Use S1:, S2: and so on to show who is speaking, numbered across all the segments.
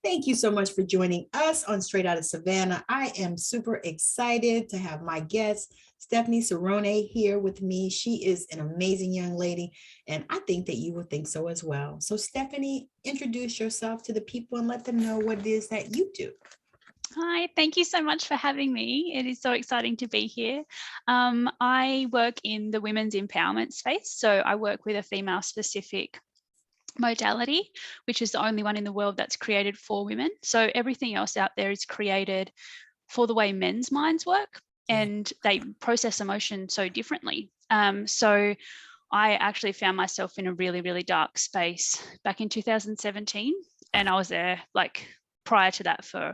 S1: Thank you so much for joining us on Straight Outta Savannah. I am super excited to have my guest, Stephanie Serone, here with me. She is an amazing young lady, and I think that you will think so as well. So Stephanie, introduce yourself to the people and let them know what it is that you do.
S2: Hi, thank you so much for having me. It is so exciting to be here. I work in the women's empowerment space. So I work with a female specific modality, which is the only one in the world that's created for women. So everything else out there is created for the way men's minds work, and they process emotion so differently. So I actually found myself in a really, really dark space back in 2017. And I was there like prior to that for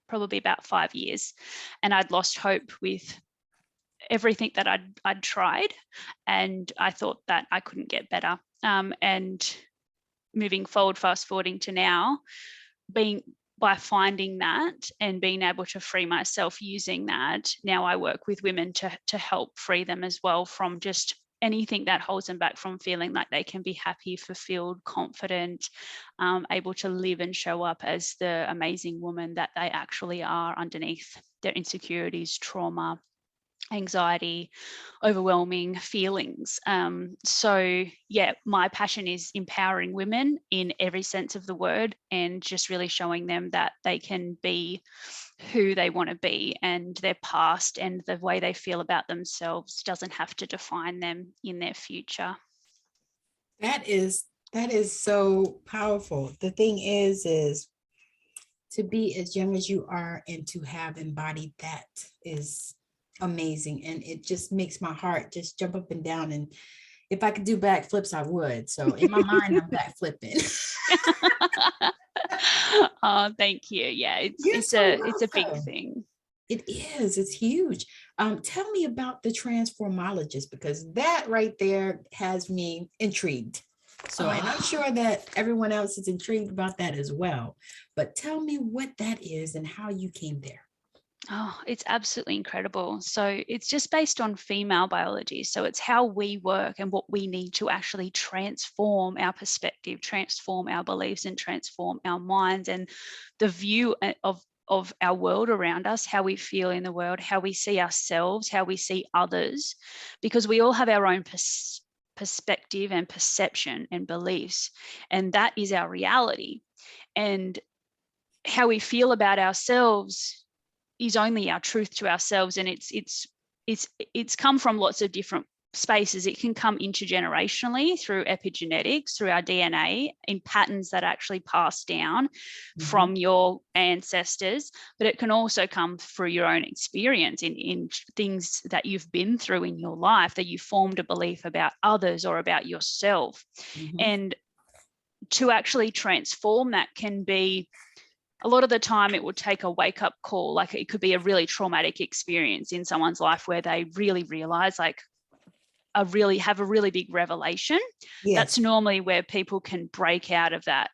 S2: probably about 5 years, and I'd lost hope with everything that I'd tried, and I thought that I couldn't get better. And moving forward, fast forwarding to now, by finding that and being able to free myself using that, now I work with women to help free them as well from just anything that holds them back from feeling like they can be happy, fulfilled, confident, able to live and show up as the amazing woman that they actually are underneath their insecurities, trauma, anxiety, overwhelming feelings. So yeah, my passion is empowering women in every sense of the word, and just really showing them that they can be who they want to be, and their past and the way they feel about themselves doesn't have to define them in their future.
S1: That is so powerful. The thing is to be as young as you are and to have embodied that is amazing, and it just makes my heart just jump up and down, and if I could do backflips I would. So in my mind I'm backflipping.
S2: Oh, thank you. Yeah, it's a big thing.
S1: It is. It's huge. Tell me about the Transformologist, because that right there has me intrigued. So, and I'm sure that everyone else is intrigued about that as well. But tell me what that is and how you came there.
S2: Oh, it's absolutely incredible. So it's just based on female biology. So it's how we work and what we need to actually transform our perspective, transform our beliefs, and transform our minds and the view of our world around us, how we feel in the world, how we see ourselves, how we see others, because we all have our own perspective and perception and beliefs, and that is our reality. And how we feel about ourselves is only our truth to ourselves, and it's come from lots of different spaces. It can come intergenerationally through epigenetics, through our DNA, in patterns that actually pass down from your ancestors, but it can also come through your own experience in things that you've been through in your life, that you formed a belief about others or about yourself. And to actually transform that can be, a lot of the time it would take a wake-up call. Like it could be a really traumatic experience in someone's life where they really realize, like, have a really big revelation. Yes. That's normally where people can break out of that.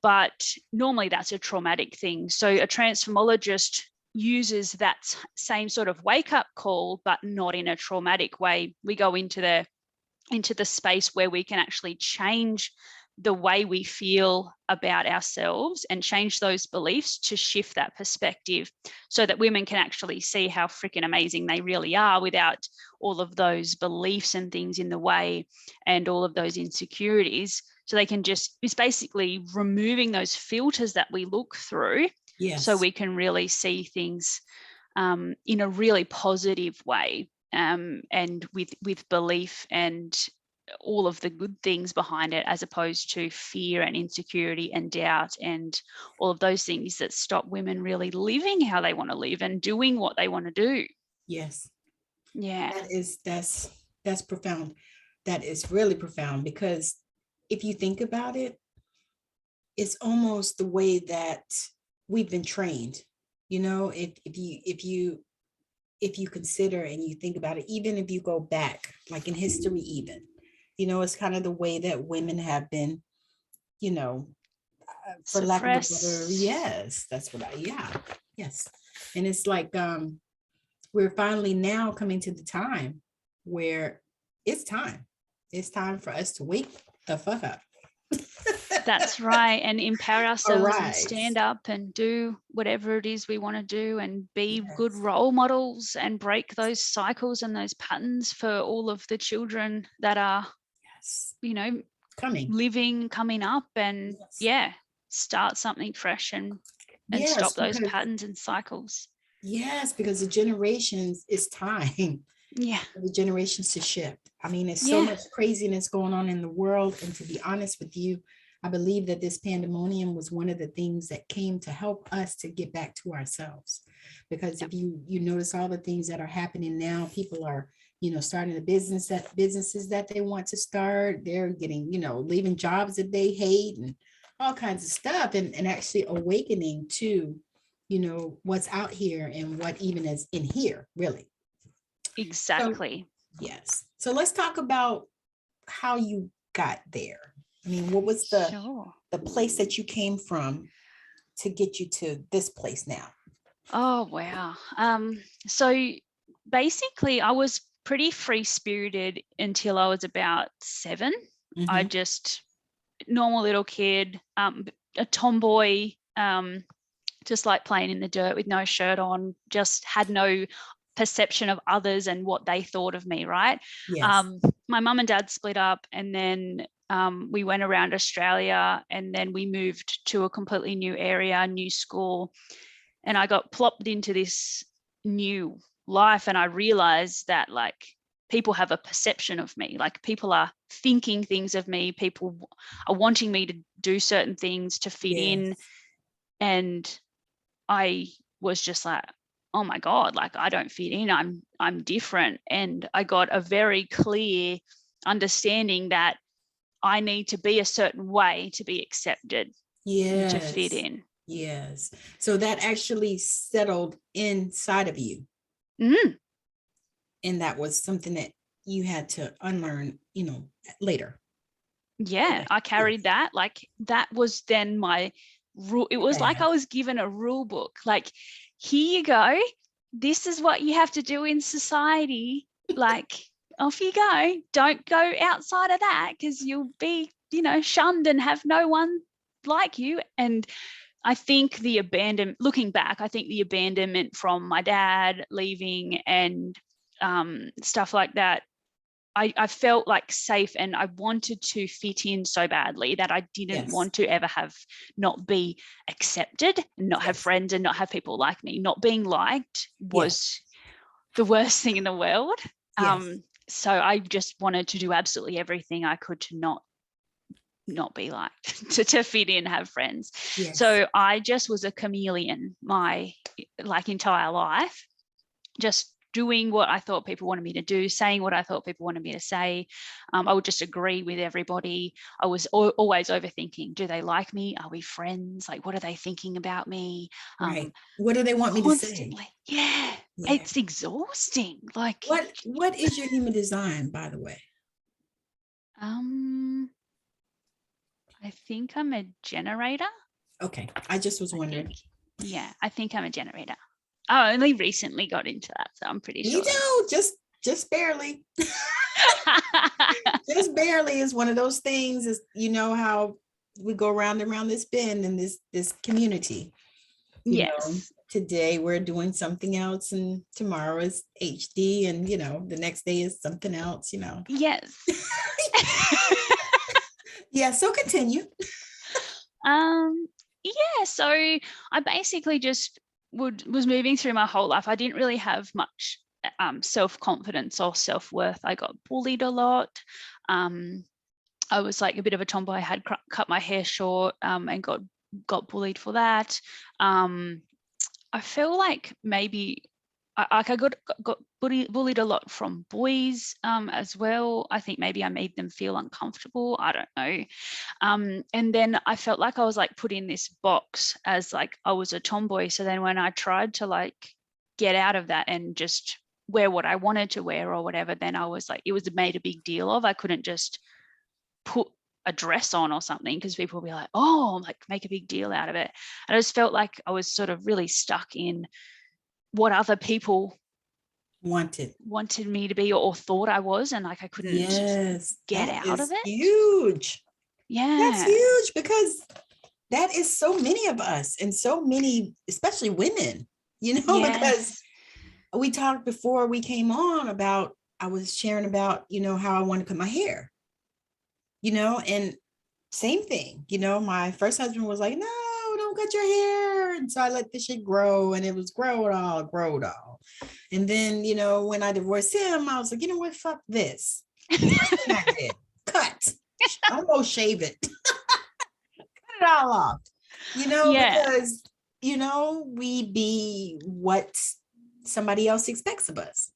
S2: But normally that's a traumatic thing. So a transformologist uses that same sort of wake-up call, but not in a traumatic way. We go into the space where we can actually change the way we feel about ourselves and change those beliefs to shift that perspective, so that women can actually see how freaking amazing they really are without all of those beliefs and things in the way and all of those insecurities. So they can it's basically removing those filters that we look through. Yes. So we can really see things in a really positive way, and with belief and all of the good things behind it, as opposed to fear and insecurity and doubt and all of those things that stop women really living how they want to live and doing what they want to do.
S1: Yes.
S2: Yeah.
S1: That's profound. That is really profound, because if you think about it, it's almost the way that we've been trained. You know, if you consider and you think about it, even if you go back, like in history, even, you know, it's kind of the way that women have been, you know, for lack of a better, yes, that's what yes. And it's like, we're finally now coming to the time where it's time for us to wake the fuck up.
S2: That's right. And empower ourselves and
S1: Arise.
S2: stand up and do whatever it is we want to do and be good
S1: Yes.
S2: role models and break those cycles and those patterns for all of the children that are,
S1: Yes.
S2: coming up, and
S1: Yes.
S2: start something fresh and
S1: Yes,
S2: stop those
S1: because
S2: patterns and cycles.
S1: yes, because the generations, it's time
S2: Yeah.
S1: for the generations to shift. I mean, there's so
S2: Yeah.
S1: much craziness going on in the world. And to be honest with you, I believe that this pandemonium was one of the things that came to help us to get back to ourselves. Because if you notice all the things that are happening now, people are, starting businesses that they want to start. They're getting, leaving jobs that they hate and all kinds of stuff, and actually awakening to, what's out here and what even is in here, really.
S2: Exactly.
S1: So, yes. So let's talk about how you got there. I mean, what was the
S2: Sure.
S1: place that you came from to get you to this place now?
S2: Oh, wow. So basically I was pretty free-spirited until I was about 7. I
S1: Mhm.
S2: just normal little kid, a tomboy, just like playing in the dirt with no shirt on, just had no perception of others and what they thought of me, right?
S1: Yes.
S2: My mum and dad split up, and then we went around Australia, and then we moved to a completely new area, new school, and I got plopped into this new life, and I realized that like people have a perception of me, like people are thinking things of me, people are wanting me to do certain things to fit in,
S1: Yes.
S2: and I was just like, oh my God, like I don't fit in, I'm different. And I got a very clear understanding that I need to be a certain way to be accepted and to fit
S1: Yes.
S2: in.
S1: Yes. So that actually settled inside of you.
S2: Mm.
S1: And that was something that you had to unlearn, later.
S2: Yeah,
S1: Okay.
S2: I carried that. Like that was then my rule. It was like I was given a rule book. Like, here you go. This is what you have to do in society. Like, off you go. Don't go outside of that because you'll be, shunned and have no one like you. And I think looking back, I think the abandonment from my dad leaving and stuff like that, I felt like safe, and I wanted to fit in so badly that I didn't
S1: Yes.
S2: want to ever not be accepted, and not have
S1: Yes.
S2: friends and not have people like me. Not being liked was the worst thing in the world.
S1: Yes.
S2: So I just wanted to do absolutely everything I could to not be liked, to fit in, have friends.
S1: Yes.
S2: So I just was a chameleon my entire life, just doing what I thought people wanted me to do, saying what I thought people wanted me to say. I would just agree with everybody. I was always overthinking. Do they like me? Are we friends? Like, what are they thinking about me?
S1: Right. What do they want me to say?
S2: Constantly. Yeah.
S1: Yeah.
S2: It's exhausting. Like,
S1: what is your human design, by the way?
S2: I think I'm a generator.
S1: Okay. I just was wondering.
S2: I think I'm a generator. I only recently got into that, so I'm pretty sure.
S1: Me too. Just barely. Just barely is one of those things. Is how we go round and round this bend in this community.
S2: Yes.
S1: Today we're doing something else, and tomorrow is HD, and the next day is something else.
S2: Yes.
S1: Yeah. So continue.
S2: So I basically just was moving through my whole life. I didn't really have much self-confidence or self-worth. I got bullied a lot. I was like a bit of a tomboy. I had cut my hair short and got bullied for that. I feel like maybe I got bullied a lot from boys as well. I think maybe I made them feel uncomfortable. I don't know. And then I felt like I was like put in this box as like I was a tomboy. So then when I tried to like get out of that and just wear what I wanted to wear or whatever, then I was like, it was made a big deal of. I couldn't just put a dress on or something because people would be like, oh, like make a big deal out of it. And I just felt like I was sort of really stuck in what other people wanted me to be or thought I was, and like I couldn't get out of it.
S1: Huge. That's
S2: Yeah.
S1: huge, because that is so many of us, and so many, especially women, because
S2: Yes.
S1: we talked before we came on about, I was sharing about, how I want to cut my hair, and same thing, my first husband was like, no, don't cut your hair. And so I let the shit grow, and it was grow it all. And then, when I divorced him, I was like, you know what, fuck this. First thing I did, cut. I'm gonna shave it. Cut it all off.
S2: Yeah.
S1: Because, we be what somebody else expects of us.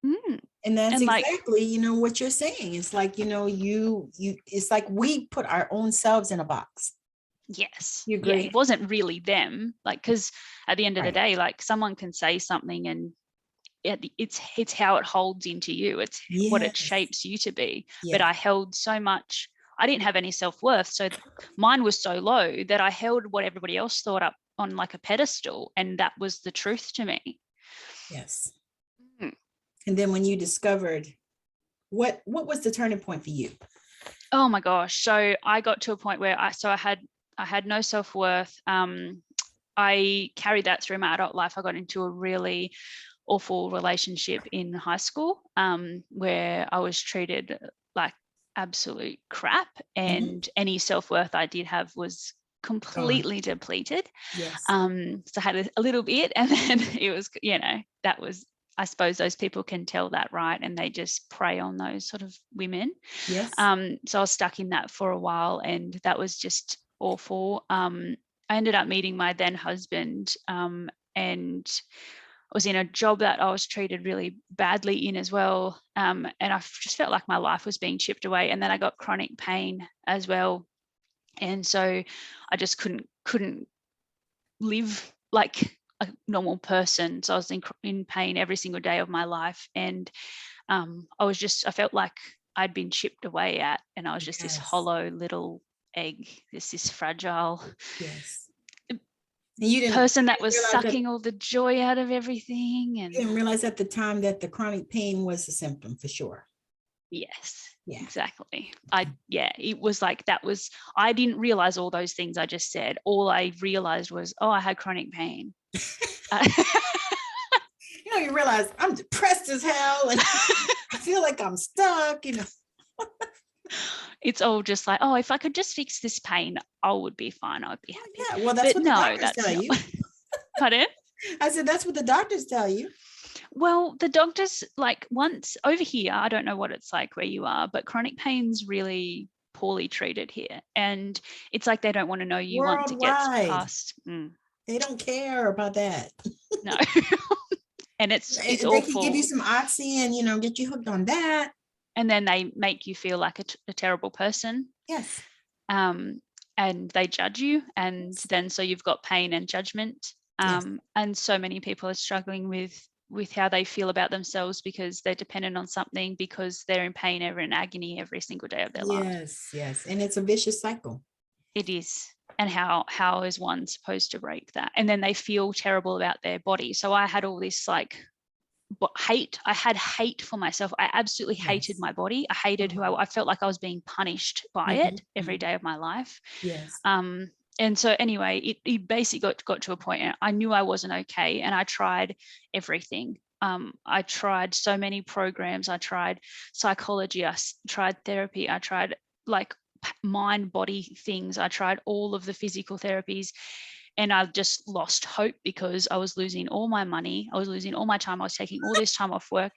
S2: Mm.
S1: And that's
S2: And like,
S1: exactly, what you're saying. It's like, it's like we put our own selves in a box.
S2: yes.
S1: You
S2: Yeah.
S1: agree?
S2: It wasn't really them. Like, because at the end of the
S1: Right.
S2: day, like someone can say something and it's how it holds into you. It's what it
S1: Yes.
S2: shapes you to be.
S1: Yeah.
S2: But I held so much, I didn't have any self-worth. So mine was so low that I held what everybody else thought up on like a pedestal. And that was the truth to me.
S1: Yes.
S2: Mm.
S1: And then when you discovered, what was the turning point for you?
S2: Oh my gosh. So I got to a point where I had no self-worth. I carried that through my adult life. I got into a really awful relationship in high school, where I was treated like absolute crap, and any self-worth I did have was completely depleted.
S1: Yes.
S2: So I had a little bit, and then it was, that was, I suppose those people can tell that, right? And they just prey on those sort of women.
S1: Yes.
S2: So I was stuck in that for a while, and that was just awful. I ended up meeting my then husband, and I was in a job that I was treated really badly in as well. And I just felt like my life was being chipped away. And then I got chronic pain as well. And so I just couldn't live like a normal person. So I was in pain every single day of my life. And I felt like I'd been chipped away at, and I was just this hollow little egg, this fragile person that was sucking all the joy out of everything. And
S1: you didn't realize at the time that the chronic pain was a symptom for sure.
S2: Yes.
S1: Yeah.
S2: Exactly. It was like, I didn't realize all those things I just said. All I realized was, I had chronic pain.
S1: You realize I'm depressed as hell, and I feel like I'm stuck,
S2: It's all just like, if I could just fix this pain, I would be fine. I would be happy.
S1: Yeah, well, that's what the doctors tell you.
S2: Pardon?
S1: I said, that's what the doctors tell you.
S2: Well, the doctors, like, once over here, I don't know what it's like where you are, but chronic pain's really poorly treated here. And it's like they don't want to know you once it gets past.
S1: They don't care about that.
S2: No. And it's
S1: they
S2: awful.
S1: can give you some oxy and, get you hooked on that.
S2: And then they make you feel like a terrible person.
S1: Yes.
S2: And they judge you. And then so you've got pain and judgment. And so many people are struggling with how they feel about themselves because they're dependent on something, because they're in pain or in agony every single day of their life.
S1: Yes. And it's a vicious cycle.
S2: It is. And how is one supposed to break that? And then they feel terrible about their body. So I had all this like hate. I had hate for myself. I absolutely hated my body. I hated who I felt like I was being punished by it every day of my life.
S1: Yes.
S2: And so anyway, it basically got to a point, and I knew I wasn't okay. And I tried everything. I tried so many programs. I tried psychology. I tried therapy. I tried like mind body things. I tried all of the physical therapies, and I just lost hope because I was losing all my money. I was losing all my time. I was taking all this time off work,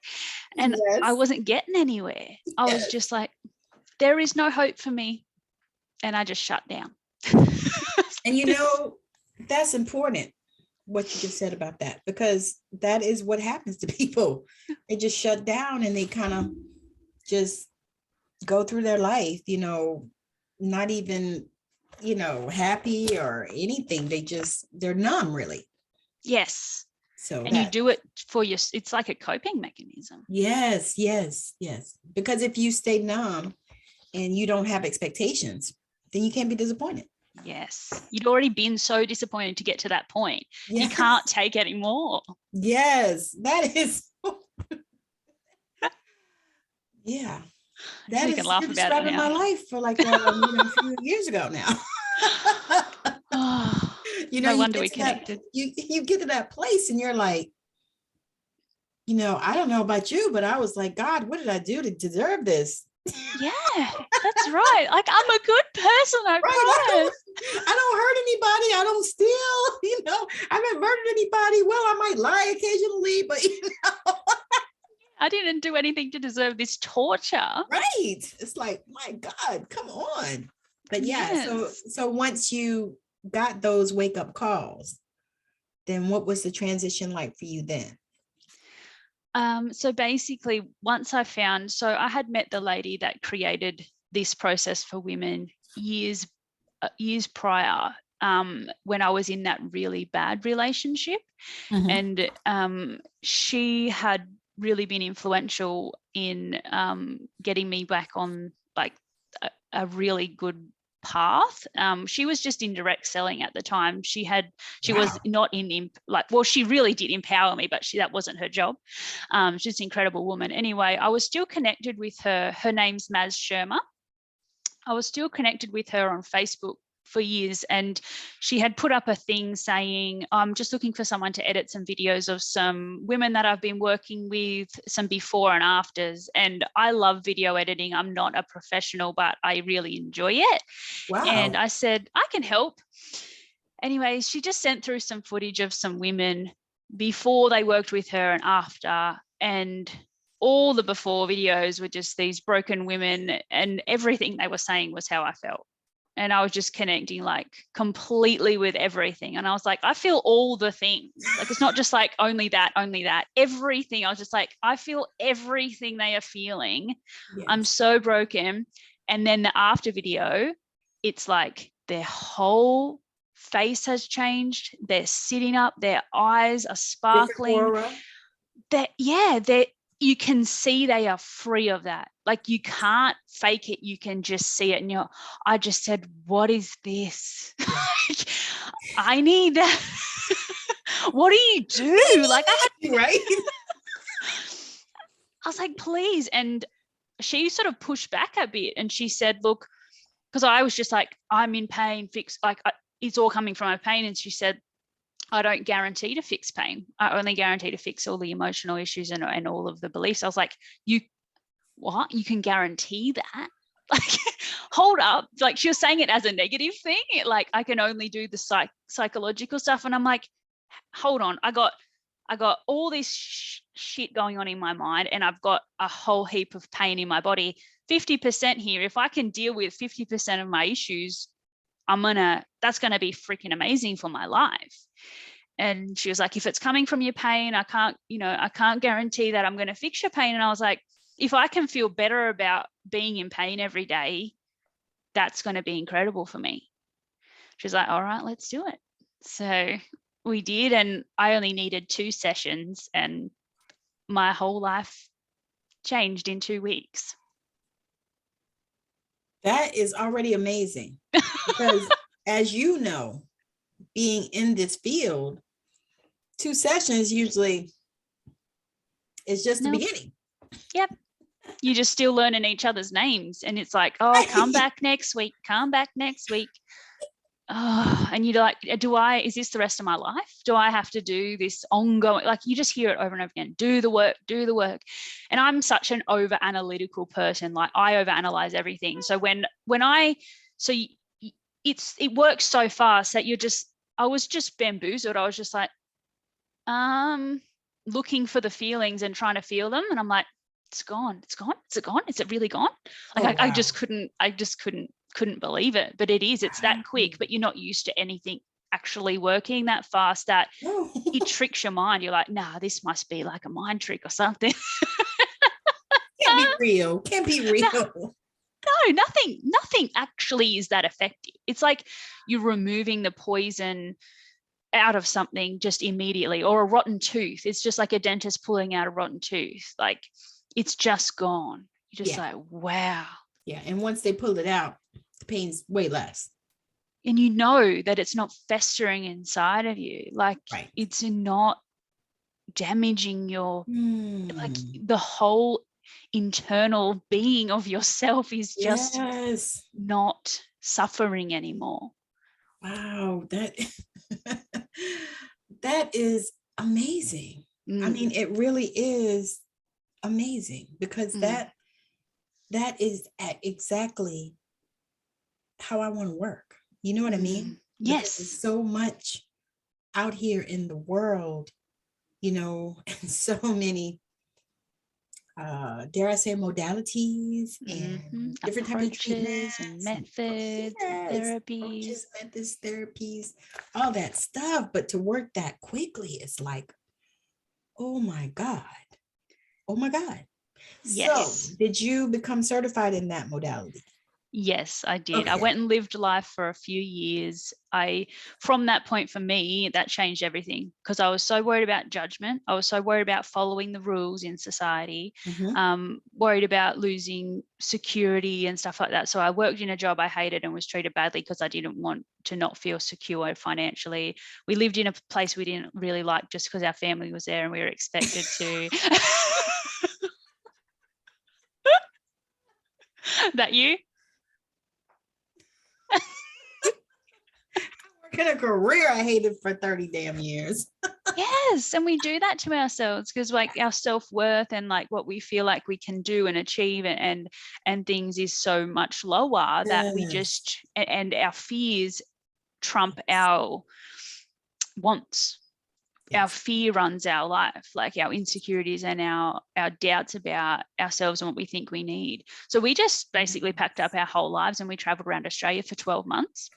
S2: and I wasn't getting anywhere. I was just like, there is no hope for me. And I just shut down.
S1: And that's important, what you just said about that, because that is what happens to people. They just shut down, and they kind of just go through their life, not even, happy or anything. They're numb, really.
S2: Yes.
S1: So
S2: and you do it for it's like a coping mechanism.
S1: Yes. Because if you stay numb and you don't have expectations, then you can't be disappointed.
S2: Yes. You'd already been so disappointed to get to that point. Yes. You can't take any more.
S1: Yes, that is. Yeah. That
S2: We can
S1: is,
S2: laugh
S1: you're
S2: about it
S1: describing my
S2: now.
S1: life for like, a few years ago now.
S2: Oh,
S1: You know,
S2: no
S1: you
S2: wonder
S1: get
S2: we
S1: to that,
S2: connected.
S1: you get to that place and you're like, I don't know about you, but I was like, God, what did I do to deserve this?
S2: Yeah, that's right. Like, I'm a good person, I
S1: Right.
S2: promise.
S1: I don't hurt anybody. I don't steal, I haven't murdered anybody. Well, I might lie occasionally, but
S2: I didn't do anything to deserve this torture.
S1: right. It's like, my God, come on. But yeah,
S2: Yes.
S1: so once you got those wake up calls, then what was the transition like for you then?
S2: So basically, once I had met the lady that created this process for women years prior, when I was in that really bad relationship. And she had really been influential in getting me back on like a really good path. She was just in direct selling at the time. She was not she really did empower me, but that wasn't her job. She's an incredible woman. Anyway, I was still connected with her. Her name's Maz Sherma. I was still connected with her on Facebook for years, and she had put up a thing saying, I'm just looking for someone to edit some videos of some women that I've been working with, some before and afters. And I love video editing. I'm not a professional, but I really enjoy it.
S1: Wow.
S2: And I said, I can help. Anyway, she just sent through some footage of some women before they worked with her and after, and all the before videos were just these broken women, and everything they were saying was how I felt. And I was just connecting like completely with everything. And I was like, I feel all the things. Like, it's not just like only that, everything. I was just like, I feel everything they are feeling.
S1: Yes.
S2: I'm so broken. And then the after video, it's like their whole face has changed. They're sitting up, their eyes are sparkling. You can see they are free of that. Like, you can't fake it. You can just see it. And I just said, what is this? I need that. What do you do? Like, I had,
S1: right.
S2: I was like, please. And she sort of pushed back a bit, and she said, look, because I was just like, I'm in pain, it's all coming from my pain. And she said, I don't guarantee to fix pain. I only guarantee to fix all the emotional issues and all of the beliefs. I was like, what? You can guarantee that? Like, hold up. Like, she was saying it as a negative thing. Like, I can only do the psychological stuff. And I'm like, hold on. I got all this shit going on in my mind, and I've got a whole heap of pain in my body. 50% here. If I can deal with 50% of my issues, that's going to be freaking amazing for my life. And she was like, if it's coming from your pain, I can't guarantee that I'm going to fix your pain. And I was like, if I can feel better about being in pain every day, that's going to be incredible for me. She's like, all right, let's do it. So we did. And I only needed 2 sessions, and my whole life changed in 2 weeks.
S1: That is already amazing, because as you know, being in this field, 2 sessions usually is just the beginning.
S2: Yep. You're just still learning each other's names, and it's like, oh, come back next week. Oh, and you're like, is this the rest of my life? Do I have to do this ongoing? Like, you just hear it over and over again, do the work. And I'm such an over analytical person. Like, I overanalyze everything. So it works so fast that I was just bamboozled. I was just like, looking for the feelings and trying to feel them. And I'm like, it's gone. Is it gone? Is it really gone? Like, I just couldn't believe it, but it is. It's that quick, but you're not used to anything actually working that fast, that it tricks your mind. You're like, nah, this must be like a mind trick or something.
S1: Can't be real.
S2: No, nothing actually is that effective. It's like you're removing the poison out of something just immediately, or a rotten tooth. It's just like a dentist pulling out a rotten tooth. Like, it's just gone. You're just like, wow.
S1: Yeah. And once they pull it out, the pain's way less.
S2: And you know that it's not festering inside of you. Like, it's not damaging your, like, the whole, internal being of yourself is just
S1: Yes.
S2: not suffering anymore.
S1: Wow, that that is amazing. I mean, it really is amazing, because that is exactly how I want to work. You know what I mean? Because
S2: Yes.
S1: there's so much out here in the world, you know, and so many dare I say modalities and different types of treatments
S2: approaches and methods and therapies.
S1: Methods, therapies, all that stuff. But to work that quickly, it's like, oh my God. Oh my God.
S2: Yes.
S1: So did you become certified in that modality?
S2: Yes, I did.
S1: Okay.
S2: I went and lived life for a few years. From that point for me, that changed everything, because I was so worried about judgment. I was so worried about following the rules in society, worried about losing security and stuff like that. So I worked in a job I hated and was treated badly because I didn't want to not feel secure financially. We lived in a place we didn't really like just because our family was there and we were expected to. That you?
S1: In a career I hated for 30 damn years.
S2: Yes, and we do that to ourselves because like our self-worth and like what we feel like we can do and achieve and things is so much lower that we just, and our fears trump our wants. Our fear runs our life, like our insecurities and our doubts about ourselves and what we think we need. So we just basically packed up our whole lives and we traveled around Australia for 12 months.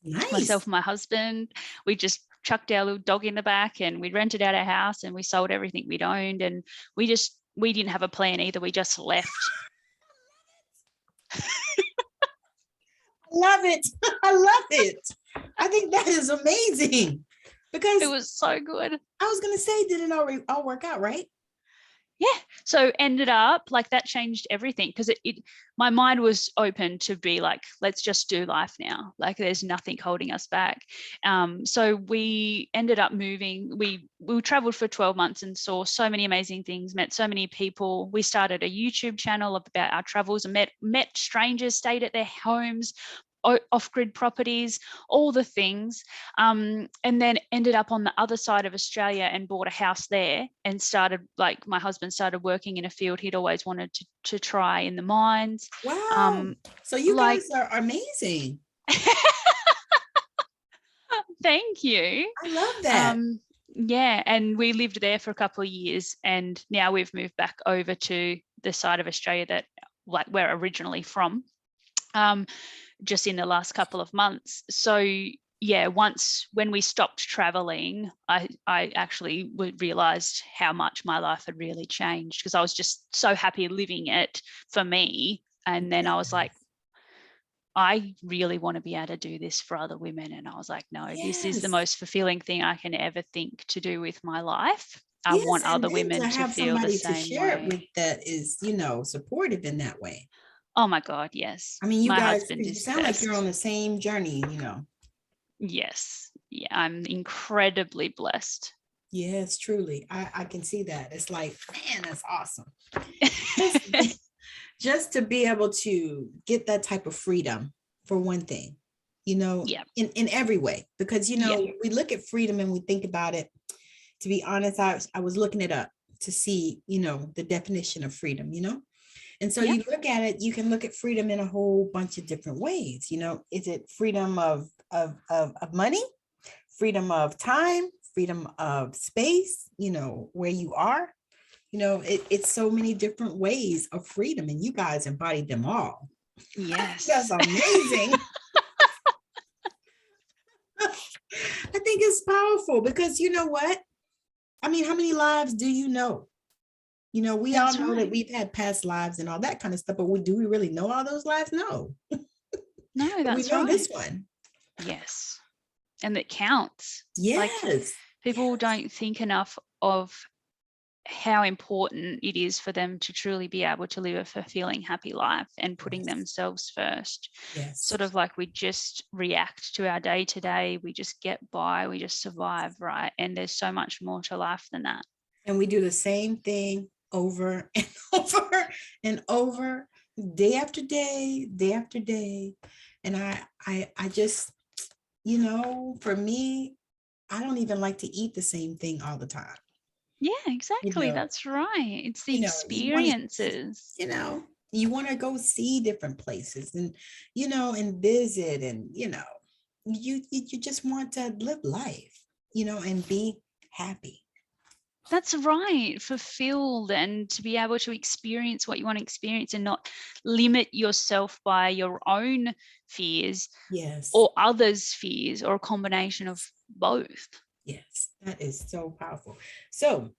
S1: Nice.
S2: Myself and my husband, we just chucked our little dog in the back and we rented out our house and we sold everything we'd owned, and we didn't have a plan either. We just left.
S1: Love it. I love it. I think that is amazing, because
S2: it was so good.
S1: I was going to say, did it all work out, right?
S2: Yeah. So ended up like that changed everything, because my mind was open to be like, let's just do life now. Like there's nothing holding us back. So we ended up moving. We traveled for 12 months and saw so many amazing things, met so many people. We started a YouTube channel about our travels and met strangers, stayed at their homes, off-grid properties, all the things, and then ended up on the other side of Australia and bought a house there and started, like my husband started working in a field he'd always wanted to try in the mines.
S1: Wow. So you guys are amazing.
S2: Thank you.
S1: I love that.
S2: Yeah, and we lived there for a couple of years, and now we've moved back over to the side of Australia that like we're originally from. Just in the last couple of months. So yeah, when we stopped traveling, I actually realized how much my life had really changed, because I was just so happy living it for me. And then I was like, I really want to be able to do this for other women. And I was like, no, this is the most fulfilling thing I can ever think to do with my life. I want other women to feel the same way. To share it with
S1: that is, you know, supportive in that way.
S2: Oh my God, yes.
S1: I mean, you
S2: my
S1: guys,
S2: husband
S1: you
S2: is
S1: sound like you're on the same journey, you know.
S2: Yes. Yeah, I'm incredibly blessed.
S1: Yes, truly. I can see that. It's like, man, that's awesome. Just to be able to get that type of freedom, for one thing, you know, in every way, because, you know, we look at freedom and we think about it. To be honest, I was looking it up to see, you know, the definition of freedom, you know. And so you look at it, you can look at freedom in a whole bunch of different ways. You know, is it freedom of money, freedom of time, freedom of space, you know, where you are? You know, it's so many different ways of freedom, and you guys embodied them all.
S2: Yes.
S1: That's amazing. I think it's powerful, because you know what? I mean, how many lives do you know? You know, we all know that we've had past lives and all that kind of stuff, but do we really know all those lives? No.
S2: No, that's
S1: we know this one.
S2: Yes. And it counts.
S1: Yes.
S2: Like, people don't think enough of how important it is for them to truly be able to live a fulfilling, happy life and putting themselves first.
S1: Yes.
S2: Sort of like we just react to our day to day. We just get by, we just survive, right? And there's so much more to life than that.
S1: And we do the same thing over and over and over, day after day, day after day. And I just, for me, I don't even like to eat the same thing all the time.
S2: Yeah,
S1: You
S2: exactly.
S1: know,
S2: That's right. It's the
S1: you want to,
S2: experiences.
S1: you want to go see different places and, and visit and, you just want to live life, and be happy.
S2: That's right. Fulfilled, and to be able to experience what you want to experience and not limit yourself by your own fears
S1: Yes.
S2: or others' fears, or a combination of both.
S1: Yes, that is so powerful. So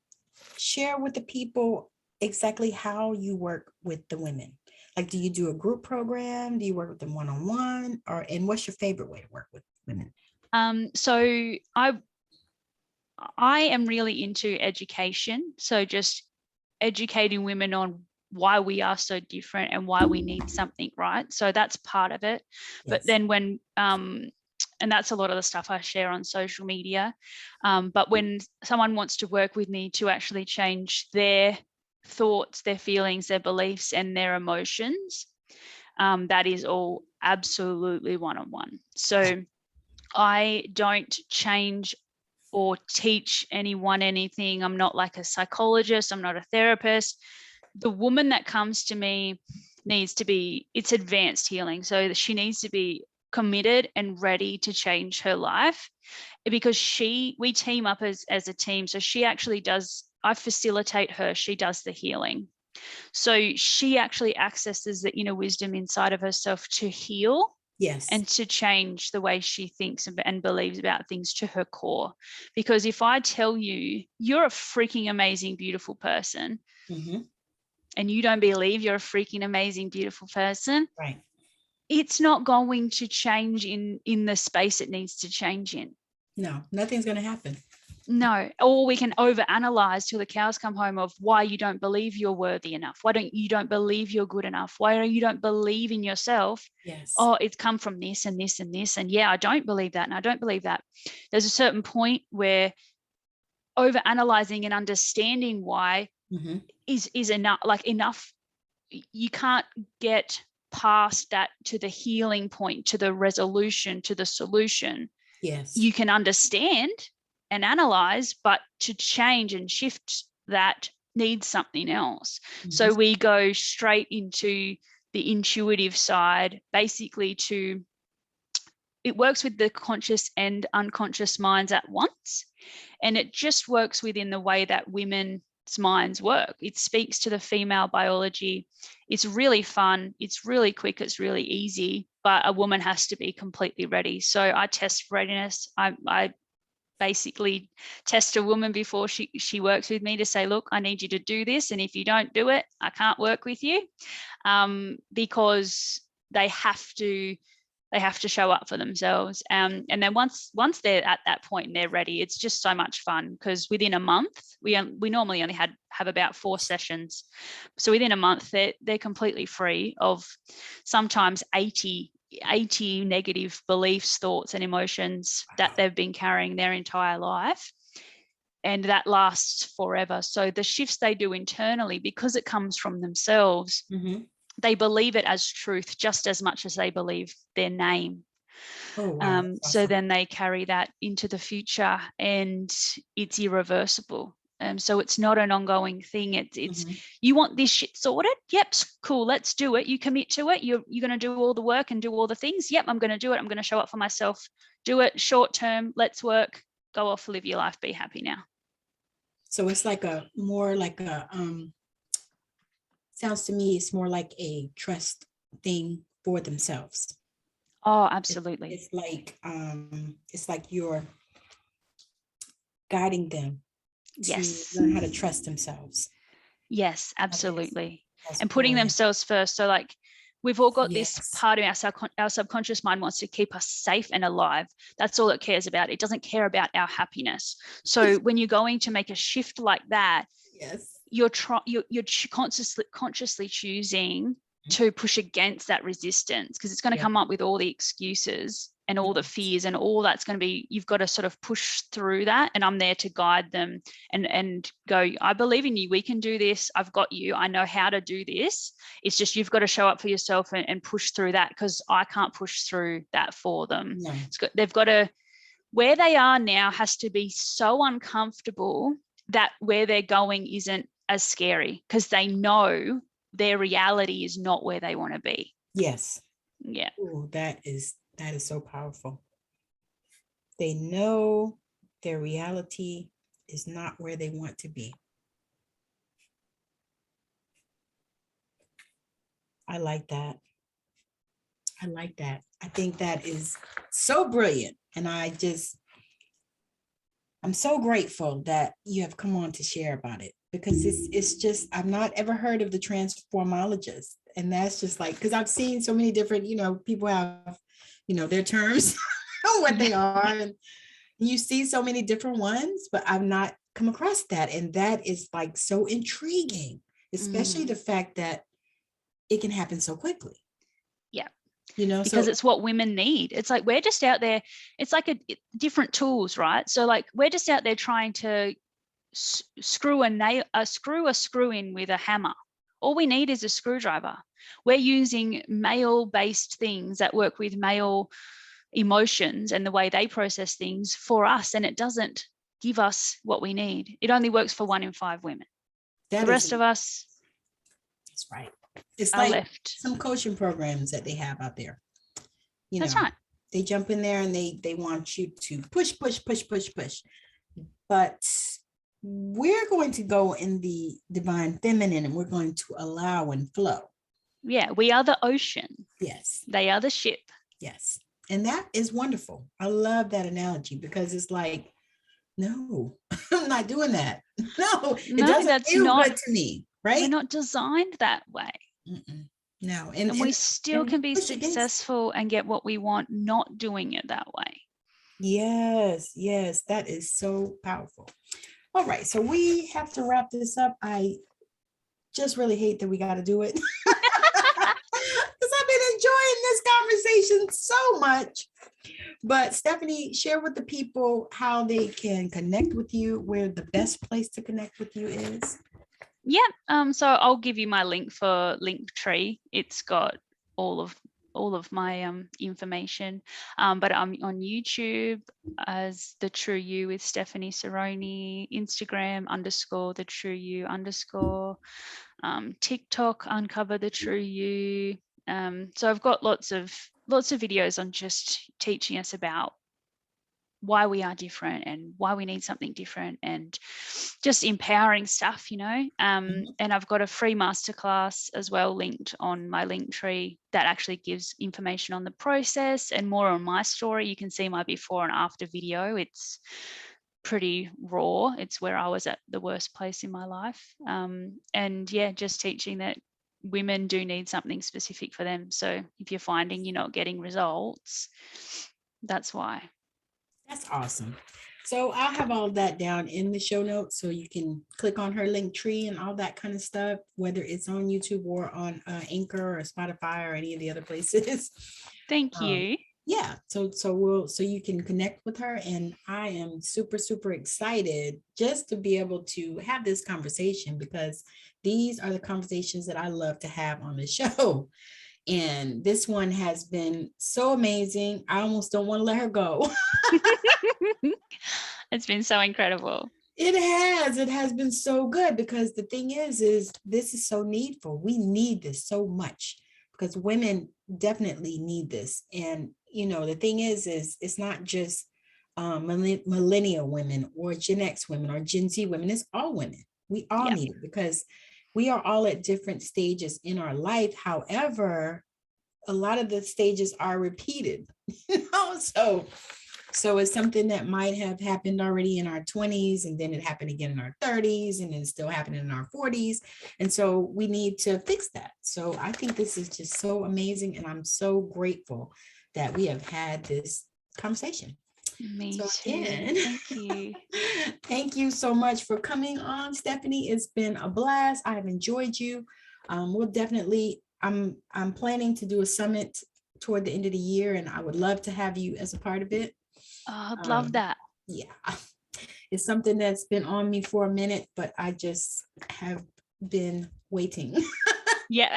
S1: share with the people exactly how you work with the women. Like, do you do a group program? Do you work with them one-on-one? And what's your favorite way to work with women?
S2: So I am really into education. So just educating women on why we are so different and why we need something, right? So that's part of it. Yes. But then when, and that's a lot of the stuff I share on social media. But when someone wants to work with me to actually change their thoughts, their feelings, their beliefs, and their emotions, that is all absolutely one-on-one. So I don't change or teach anyone anything. I'm not like a psychologist. I'm not a therapist. The woman that comes to me needs to be, it's advanced healing. So she needs to be committed and ready to change her life, because we team up as a team. So she actually does, I facilitate her. She does the healing. So she actually accesses the inner wisdom inside of herself to heal. Yes. And to change the way she thinks and believes about things to her core. Because if I tell you, you're a freaking amazing, beautiful person, and you don't believe you're a freaking amazing, beautiful person, right, it's not going to change in the space it needs to change in.
S1: No, nothing's going to happen.
S2: No, or we can overanalyze till the cows come home of why you don't believe you're worthy enough. Why you don't believe you're good enough? Why you don't believe in yourself? Yes. Oh, it's come from this and this and this. And yeah, I don't believe that. And I don't believe that. There's a certain point where overanalyzing and understanding why is enough, like enough. You can't get past that to the healing point, to the resolution, to the solution. Yes. You can understand and analyze, but to change and shift that needs something else. So we go straight into the intuitive side, basically it works with the conscious and unconscious minds at once. And it just works within the way that women's minds work. It speaks to the female biology. It's really fun. It's really quick. It's really easy, but a woman has to be completely ready. So I test readiness. I basically test a woman before she works with me to say, look, I need you to do this. And if you don't do it, I can't work with you, because they have to show up for themselves. And then once they're at that point and they're ready, it's just so much fun, because within a month, we normally only have about 4 sessions. So within a month, they're completely free of sometimes 80 negative beliefs, thoughts, and emotions that they've been carrying their entire life. And that lasts forever. So the shifts they do internally, because it comes from themselves, they believe it as truth just as much as they believe their name. Oh, wow, awesome. So then they carry that into the future, and it's irreversible. So it's not an ongoing thing. It's you want this shit sorted? Yep, cool, let's do it. You commit to it. You're going to do all the work and do all the things. Yep, I'm going to do it. I'm going to show up for myself. Do it short term. Let's work. Go off, live your life. Be happy now.
S1: So it's like sounds to me, it's more like a trust thing for themselves.
S2: Oh, absolutely.
S1: It's like you're guiding them to learn how to trust themselves.
S2: Yes, absolutely. And putting themselves first. So like we've all got this part of our subconscious mind wants to keep us safe and alive. That's all it cares about. It doesn't care about our happiness. So when you're going to make a shift like that, you're consciously choosing to push against that resistance, because it's going to come up with all the excuses and all the fears and all that's going to be, you've got to sort of push through that. And I'm there to guide them and go, I believe in you. We can do this. I've got you. I know how to do this. It's just, you've got to show up for yourself and push through that, because I can't push through that for them.
S1: No.
S2: They've got to, where they are now has to be so uncomfortable that where they're going isn't as scary, because they know their reality is not where they want to be.
S1: Yes.
S2: Yeah.
S1: Ooh, that is so powerful. They know their reality is not where they want to be. I like that. I like that. I think that is so brilliant. And I'm so grateful that you have come on to share about it, because it's just, I've not ever heard of the Transformologist. And that's just like, because I've seen so many different, people have, their terms, what they are. And you see so many different ones, but I've not come across that. And that is like so intriguing, especially the fact that it can happen so quickly.
S2: Yeah.
S1: so
S2: Because it's what women need. It's like, we're just out there. It's like different tools, right? So like, we're just out there trying to screw a screw in with a hammer. All we need is a screwdriver. We're using male-based things that work with male emotions and the way they process things for us, and it doesn't give us what we need. It only works for 1 in 5 women. The rest of us,
S1: that's right. It's
S2: are
S1: like
S2: left.
S1: some coaching programs that they have out there.
S2: That's right.
S1: They jump in there and they want you to push. But we're going to go in the divine feminine, and we're going to allow and flow.
S2: Yeah, we are the ocean.
S1: Yes.
S2: They are the ship.
S1: Yes. And that is wonderful. I love that analogy, because it's like, no, I'm not doing that. No, it doesn't feel good to me, right?
S2: We're not designed that way.
S1: No.
S2: And we still can be successful and get what we want, not doing it that way.
S1: Yes, that is so powerful. All right, so we have to wrap this up. I just really hate that we got to do it, because I've been enjoying this conversation so much. But Stephanie, share with the people how they can connect with you, where the best place to connect with you is.
S2: Yeah, so I'll give you my link for Linktree. It's got all of my information, but I'm on YouTube as The True You with Stephanie Serone, Instagram _ The True You _ TikTok Uncover the True You. So I've got lots of videos on just teaching us about why we are different and why we need something different, and just empowering stuff, and I've got a free masterclass as well linked on my Linktree that actually gives information on the process and more on my story. You can see my before and after video. It's pretty raw. It's where I was at the worst place in my life, and yeah, just teaching that women do need something specific for them. So if you're finding you're not getting results, that's why.
S1: That's awesome. So I'll have all that down in the show notes, so you can click on her Linktree and all that kind of stuff, whether it's on YouTube or on Anchor or Spotify or any of the other places.
S2: Thank you.
S1: Yeah, so you can connect with her, and I am super, super excited just to be able to have this conversation, because these are the conversations that I love to have on the show. And this one has been so amazing. I almost don't want to let her go.
S2: It's been so incredible.
S1: It has been so good, because the thing is this is so needful. We need this so much, because women definitely need this. And the thing is it's not just millennial women or Gen X women or Gen Z women. It's all women. We all need it, because we are all at different stages in our life. However, a lot of the stages are repeated, so it's something that might have happened already in our 20s, and then it happened again in our 30s, and then it's still happening in our 40s. And so we need to fix that. So I think this is just so amazing, and I'm so grateful that we have had this conversation.
S2: Me
S1: so
S2: too.
S1: Again,
S2: thank you.
S1: Thank you so much for coming on, Stephanie. It's been a blast. I have enjoyed you. We'll definitely I'm planning to do a summit toward the end of the year, and I would love to have you as a part of it.
S2: Oh, I'd love that.
S1: Yeah, it's something that's been on me for a minute, but I just have been waiting.
S2: Yeah.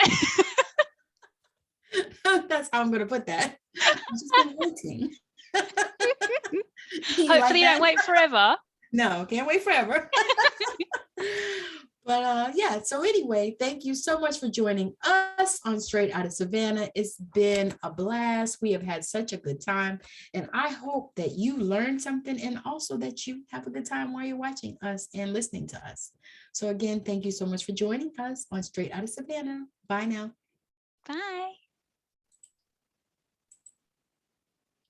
S1: That's how I'm going to put that. I've just been waiting. You like
S2: Hopefully you don't
S1: that?
S2: wait forever.
S1: No, can't wait forever. But yeah, so anyway, thank you so much for joining us on Straight Outta Savannah. It's been a blast. We have had such a good time, and I hope that you learned something, and also that you have a good time while you're watching us and listening to us. So again, thank you so much for joining us on Straight Outta Savannah. Bye now.
S2: Bye.